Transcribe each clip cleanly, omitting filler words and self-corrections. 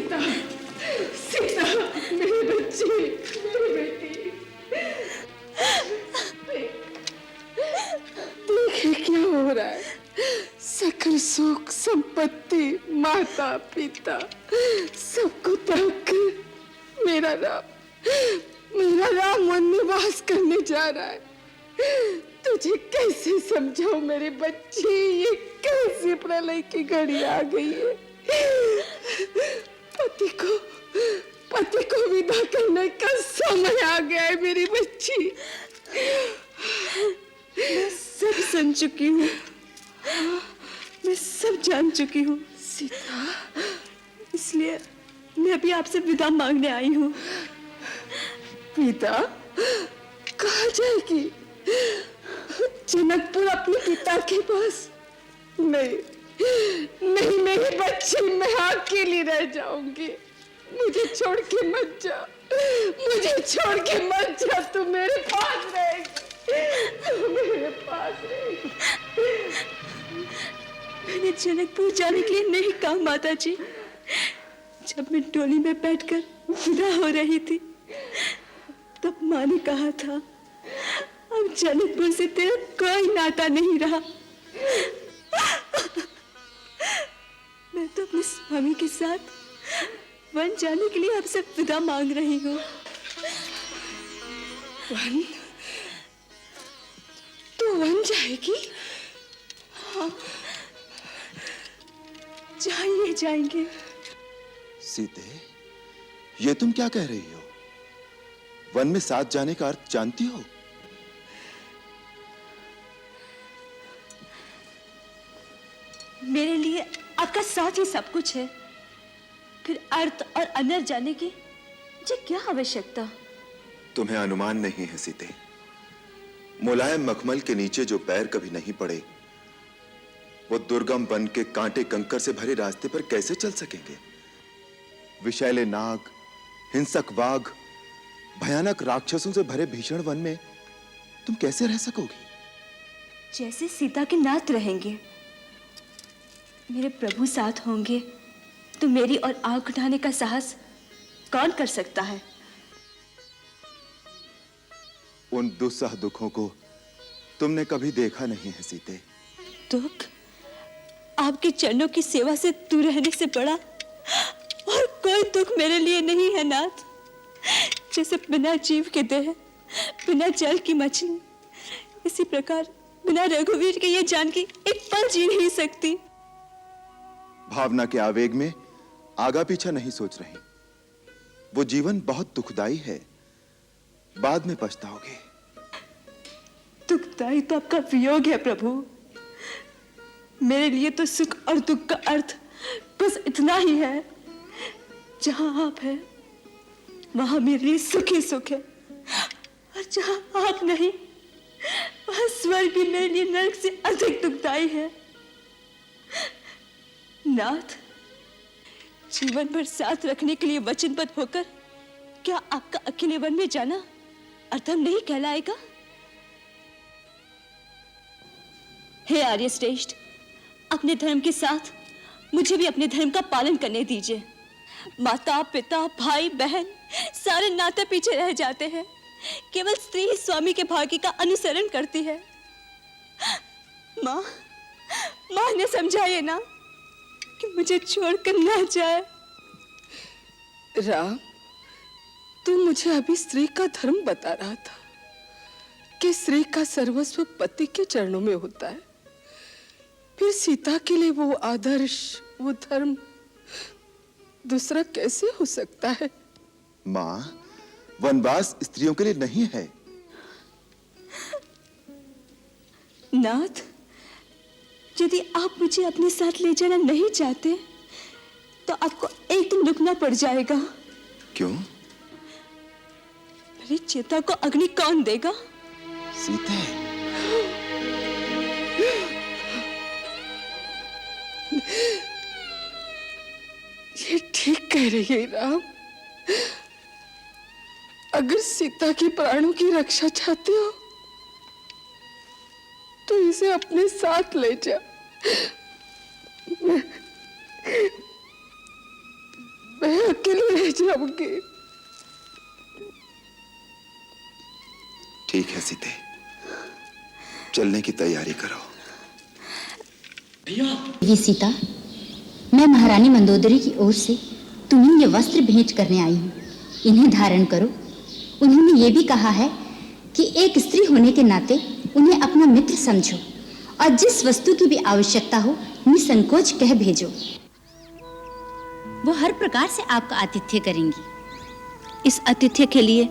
सीता, सीता, मेरी बच्ची, मेरी बेटी। देखिए क्या हो रहा है। सकल सुख संपत्ति, माता पिता सबको त्याग कर मेरा राम वनवास करने जा रहा है। तुझे कैसे समझाऊं मेरी बच्ची, ये कैसी प्रलय की घड़ी आ गई है। पति को विदा करने का समय आ गया है मेरी बच्ची। मैं सब सुन चुकी हूँ, मैं सब जान चुकी हूँ सीता, इसलिए मैं अभी आपसे विदा मांगने आई हूँ। विदा? कहाँ जाएगी? जनकपुर अपने पिता के पास? नहीं नहीं मेरी बच्ची, मैं अकेली रह जाऊंगी। मुझे छोड़ के मत जा, मुझे छोड़ के मत जा। तू मेरे पास रहेगी, तू मेरे पास रहेगी। मैंने जनकपुर जाने के लिए नहीं कहा माता जी। जब मैं डोली में बैठकर विदा हो रही थी तब माँ ने कहा था, अब जनकपुर से तेरा कोई नाता नहीं रहा। मैं तो अपने स्वामी के साथ वन जाने के लिए आपसे विदा मांग रही हूँ। वन? तू वन जाएगी? हाँ, जाइए जाएंगे। सीते, ये तुम क्या कह रही हो? वन में साथ जाने का अर्थ जानती हो? मेरे लिए आपका साथ ही सब कुछ है, फिर अर्थ और अनर्थ जाने की मुझे क्या आवश्यकता? तुम्हें अनुमान नहीं है सीते। मुलायम मखमल के नीचे जो पैर कभी नहीं पड़े, वो दुर्गम वन के कांटे कंकर से भरे रास्ते पर कैसे चल सकेंगे? विषैले नाग, हिंसक बाघ, भयानक राक्षसों से भरे भीषण वन में तुम कैसे रह सकोगी? जैसे सीता के नाथ रहेंगे, मेरे प्रभु साथ होंगे, तो मेरी और आंख उठाने का साहस कौन कर सकता है? उन दुस्सह दुखों को तुमने कभी देखा नहीं है सीते। दुख आपके चरणों की सेवा से दूर रहने से बड़ा और कोई दुख मेरे लिए नहीं है नाथ। जैसे बिना जीव के देह, बिना जल की मछली, इसी प्रकार बिना रघुवीर के ये जानकी एक पल जी नहीं सकती। भावना के आवेग में आगा पीछा नहीं सोच रही। वो जीवन बहुत दुखदाई है, बाद में पछताओगे। दुखदाई तो आपका वियोग है प्रभु। मेरे लिए तो सुख और दुख का अर्थ बस इतना ही है, जहां आप हैं वहां मेरे लिए सुख ही सुख है, और जहां आप नहीं वहां स्वर्ग भी मेरे लिए नरक से अधिक दुखदाई है। नाथ, जीवन भर साथ रखने के लिए वचनबद्ध होकर क्या आपका अकेले वन में जाना अधर्म नहीं कहलाएगा? हे आर्य श्रेष्ठ, अपने धर्म के साथ मुझे भी अपने धर्म का पालन करने दीजिए। माता पिता भाई बहन सारे नाते पीछे रह जाते हैं, केवल स्त्री ही स्वामी के भाग्य का अनुसरण करती है। माँ ने समझाइए ना कि मुझे छोड़कर ना जाए। राम, तू मुझे अभी स्त्री का धर्म बता रहा था कि स्त्री का सर्वस्व पति के चरणों में होता है। फिर सीता के लिए वो आदर्श, वो धर्म दूसरा कैसे हो सकता है? मां, वनवास स्त्रियों के लिए नहीं है। नाथ, यदि आप मुझे अपने साथ ले जाना नहीं चाहते तो आपको एक दिन रुकना पड़ जाएगा। क्यों? मेरी चिता को अग्नि कौन देगा? सीते, ये ठीक कह रही है राम। अगर सीता के प्राणों की रक्षा चाहते हो तो इसे अपने साथ ले जा। मैं अकेली रह जाऊंगी। ठीक है सीते, चलने की तैयारी करो। ये सीता, मैं महारानी मंदोदरी की ओर से तुम्हें ये वस्त्र भेंट करने आई हूँ। इन्हें धारण करो। उन्होंने ये भी कहा है कि एक स्त्री होने के नाते उन्हें अपना मित्र समझो और जिस वस्तु की भी आवश्यकता हो निसंकोच कह भेजो। वो हर प्रकार से आपका आतिथ्य करेंगी। इस आतिथ्य के लिए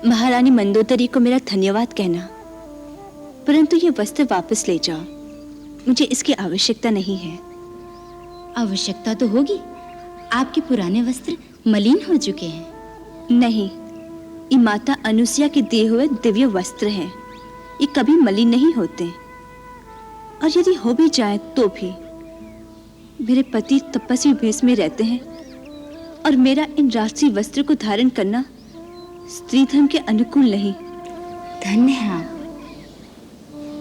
महारानी मंदोदरी को मेरा धन्यवाद कहना, परंतु ये वस्त्र वापस ले जाओ। मुझे इसकी आवश्यकता नहीं है। आवश्यकता तो होगी, आपके पुराने वस्त्र मलिन हो चुके हैं। नहीं, ये माता अनुसुया के दिए हुए दिव्य वस्त्र हैं। ये कभी मलिन नहीं होते, और यदि हो भी जाए तो भी मेरे पति तपस्वी भेष में रहते हैं और मेरा इन राजसी वस्त्र को धारण करना स्त्री धर्म के अनुकूल नहीं। धन्य है आप।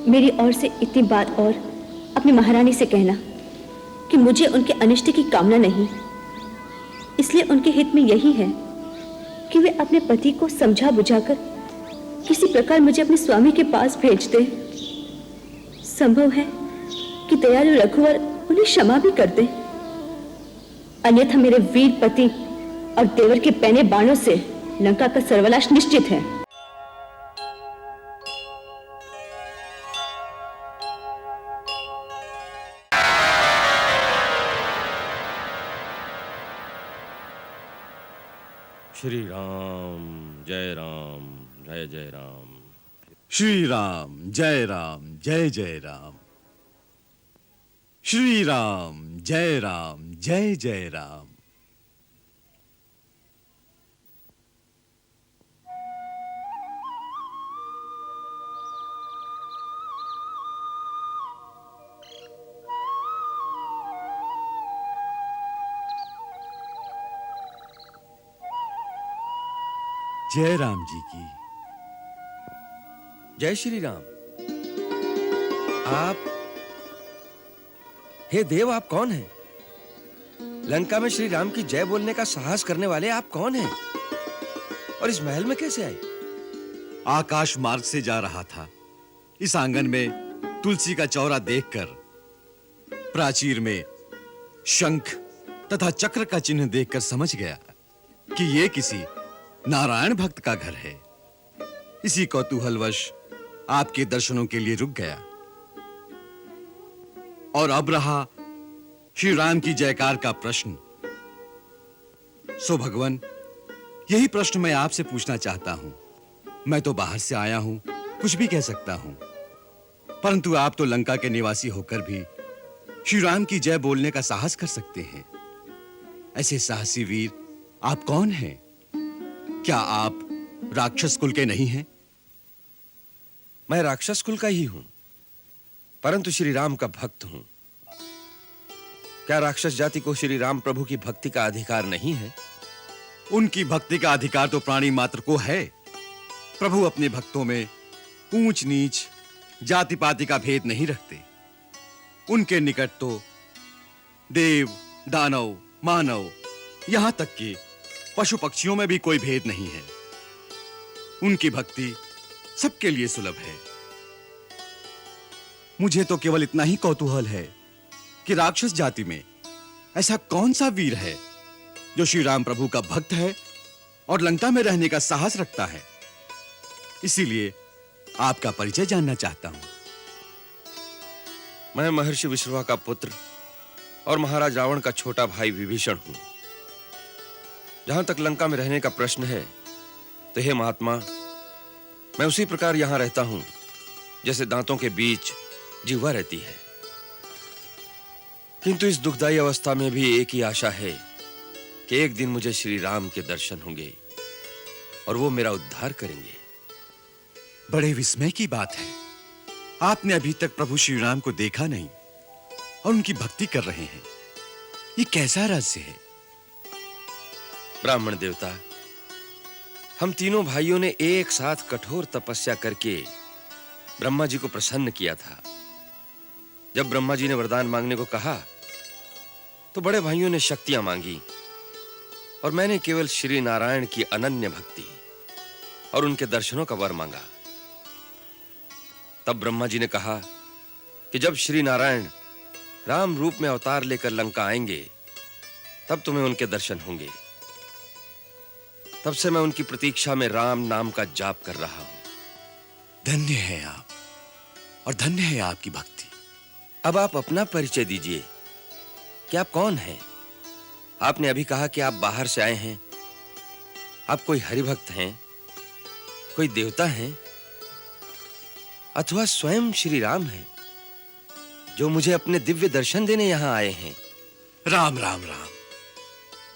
मेरी ओर से इतनी बात और अपनी महारानी से कहना कि मुझे उनके अनिष्ट की कामना नहीं, इसलिए उनके हित में यही है कि वे अपने पति को समझा बुझाकर किसी प्रकार मुझे अपने स्वामी के पास भेज दे। संभव है कि दयालु रघुवर उन्हें क्षमा भी कर दे, अन्यथा मेरे वीर पति और देवर के पैने बाणों से लंका का सर्वनाश निश्चित है। श्री राम जय राम, जय जय राम। श्री राम जय राम, जय जय राम। श्री राम जय राम, जय जय राम। जय राम जी की। जय श्री राम। आप, हे देव, आप कौन हैं? लंका में श्री राम की जय बोलने का साहस करने वाले आप कौन हैं? और इस महल में कैसे आए? आकाश मार्ग से जा रहा था। इस आंगन में तुलसी का चौरा देखकर, प्राचीर में शंख तथा चक्र का चिन्ह देखकर समझ गया कि यह किसी नारायण भक्त का घर है। इसी कौतूहलवश आपके दर्शनों के लिए रुक गया। और अब रहा श्री राम की जयकार का प्रश्न। सो भगवान, यही प्रश्न मैं आपसे पूछना चाहता हूं। मैं तो बाहर से आया हूं, कुछ भी कह सकता हूं, परंतु आप तो लंका के निवासी होकर भी श्री राम की जय बोलने का साहस कर सकते हैं। ऐसे साहसी वीर आप कौन हैं? क्या आप राक्षस कुल के नहीं हैं? मैं राक्षस कुल का ही हूं, परंतु श्री राम का भक्त हूं। क्या राक्षस जाति को श्री राम प्रभु की भक्ति का अधिकार नहीं है? उनकी भक्ति का अधिकार तो प्राणी मात्र को है। प्रभु अपने भक्तों में ऊंच नीच जाति पाति का भेद नहीं रखते। उनके निकट तो देव, दानव, मानव, यहां तक कि पशु पक्षियों में भी कोई भेद नहीं है। उनकी भक्ति सबके लिए सुलभ है। मुझे तो केवल इतना ही कौतूहल है कि राक्षस जाति में ऐसा कौन सा वीर है जो श्री राम प्रभु का भक्त है और लंका में रहने का साहस रखता है। इसीलिए आपका परिचय जानना चाहता हूं। मैं महर्षि विश्रवा का पुत्र और महाराज रावण का छोटा भाई विभीषण हूं। जहां तक लंका में रहने का प्रश्न है, तो हे महात्मा, मैं उसी प्रकार यहां रहता हूं जैसे दांतों के बीच जिह्वा रहती है। किंतु इस दुखदाई अवस्था में भी एक ही आशा है कि एक दिन मुझे श्री राम के दर्शन होंगे और वो मेरा उद्धार करेंगे। बड़े विस्मय की बात है, आपने अभी तक प्रभु श्री राम को देखा नहीं और उनकी भक्ति कर रहे हैं। ये कैसा रहस्य है? ब्राह्मण देवता, हम तीनों भाइयों ने एक साथ कठोर तपस्या करके ब्रह्मा जी को प्रसन्न किया था। जब ब्रह्मा जी ने वरदान मांगने को कहा, तो बड़े भाइयों ने शक्तियां मांगी। और मैंने केवल श्री नारायण की अनन्य भक्ति और उनके दर्शनों का वर मांगा। तब ब्रह्मा जी ने कहा कि जब श्री नारायण राम रूप में अवतार लेकर लंका आएंगे तब तुम्हें उनके दर्शन होंगे। तब से मैं उनकी प्रतीक्षा में राम नाम का जाप कर रहा हूं। धन्य है आप और धन्य है आपकी भक्ति। अब आप अपना परिचय दीजिए कि आप कौन हैं? आपने अभी कहा कि आप बाहर से आए हैं। आप कोई हरिभक्त हैं, कोई देवता हैं, अथवा स्वयं श्री राम हैं जो मुझे अपने दिव्य दर्शन देने यहां आए हैं। राम राम राम,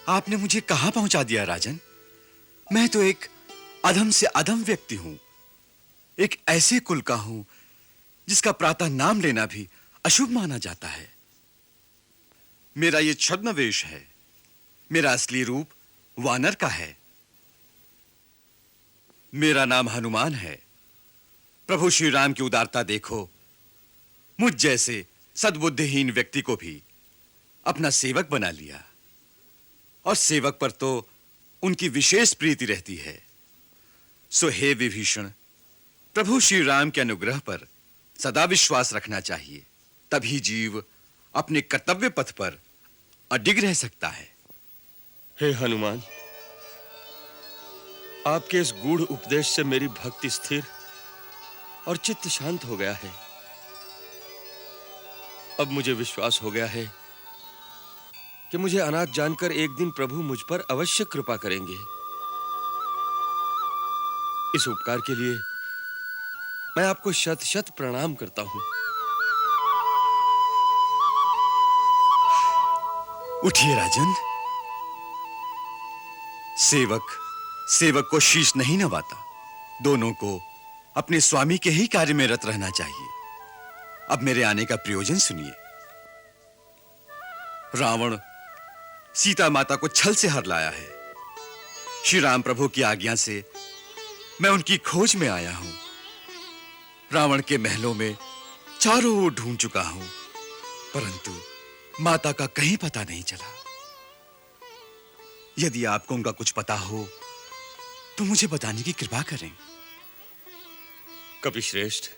आपने मुझे कहां पहुंचा दिया राजन। मैं तो एक अधम से अधम व्यक्ति हूं, एक ऐसे कुल का हूं जिसका प्रातः नाम लेना भी अशुभ माना जाता है। मेरा ये छद्म वेश है, मेरा असली रूप वानर का है। मेरा नाम हनुमान है। प्रभु श्री राम की उदारता देखो, मुझ जैसे सद्बुद्धिहीन व्यक्ति को भी अपना सेवक बना लिया, और सेवक पर तो उनकी विशेष प्रीति रहती है। सो हे विभीषण, प्रभु श्री राम के अनुग्रह पर सदा विश्वास रखना चाहिए, तभी जीव अपने कर्तव्य पथ पर अडिग रह सकता है। हे हनुमान, आपके इस गूढ़ उपदेश से मेरी भक्ति स्थिर और चित्त शांत हो गया है। अब मुझे विश्वास हो गया है कि मुझे अनाथ जानकर एक दिन प्रभु मुझ पर अवश्य कृपा करेंगे। इस उपकार के लिए मैं आपको शत शत प्रणाम करता हूं। उठिए राजन। सेवक को शीश नहीं नवाता। दोनों को अपने स्वामी के ही कार्य में रत रहना चाहिए। अब मेरे आने का प्रयोजन सुनिए। रावण सीता माता को छल से हर लाया है। श्री राम प्रभु की आज्ञा से मैं उनकी खोज में आया हूं। रावण के महलों में चारों ओर ढूंढ चुका हूं, परंतु माता का कहीं पता नहीं चला। यदि आपको उनका कुछ पता हो तो मुझे बताने की कृपा करें। कपिश्रेष्ठ,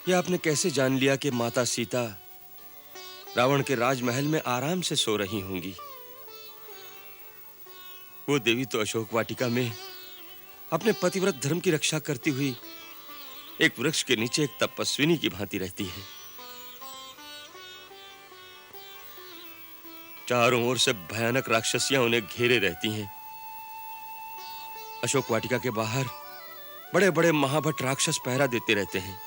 यह आपने कैसे जान लिया कि माता सीता रावण के राजमहल में आराम से सो रही होंगी? वो देवी तो अशोक वाटिका में अपने पतिव्रत धर्म की रक्षा करती हुई एक वृक्ष के नीचे एक तपस्विनी की भांति रहती है। चारों ओर से भयानक राक्षसियां उन्हें घेरे रहती हैं। अशोक वाटिका के बाहर बड़े-बड़े महाभट राक्षस पहरा देते रहते हैं।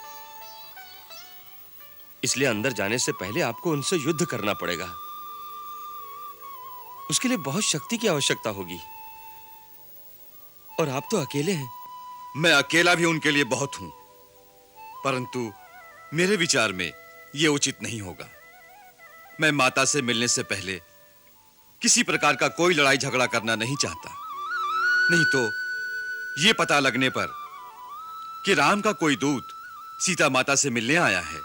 इसलिए अंदर जाने से पहले आपको उनसे युद्ध करना पड़ेगा। उसके लिए बहुत शक्ति की आवश्यकता होगी, और आप तो अकेले हैं। मैं अकेला भी उनके लिए बहुत हूं, परंतु मेरे विचार में यह उचित नहीं होगा। मैं माता से मिलने से पहले किसी प्रकार का कोई लड़ाई झगड़ा करना नहीं चाहता। नहीं तो यह पता लगने पर कि राम का कोई दूत सीता माता से मिलने आया है,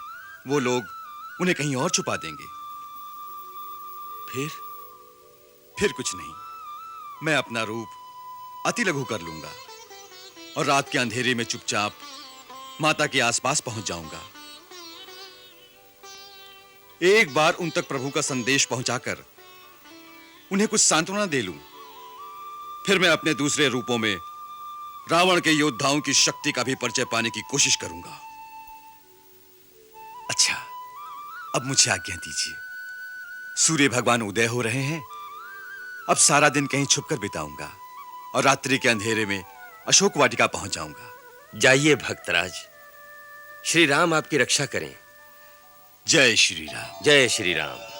वो लोग उन्हें कहीं और छुपा देंगे। फिर कुछ नहीं, मैं अपना रूप अति लघु कर लूंगा और रात के अंधेरे में चुपचाप माता के आसपास पहुंच जाऊंगा। एक बार उन तक प्रभु का संदेश पहुंचाकर उन्हें कुछ सांत्वना दे लूं, फिर मैं अपने दूसरे रूपों में रावण के योद्धाओं की शक्ति का भी परिचय पाने की कोशिश करूंगा। अच्छा, अब मुझे आज्ञा दीजिए। सूर्य भगवान उदय हो रहे हैं। अब सारा दिन कहीं छुपकर बिताऊंगा और रात्रि के अंधेरे में अशोक वाटिका पहुंच जाऊंगा। जाइए भक्तराज, श्री राम आपकी रक्षा करें। जय श्री राम। जय श्री राम।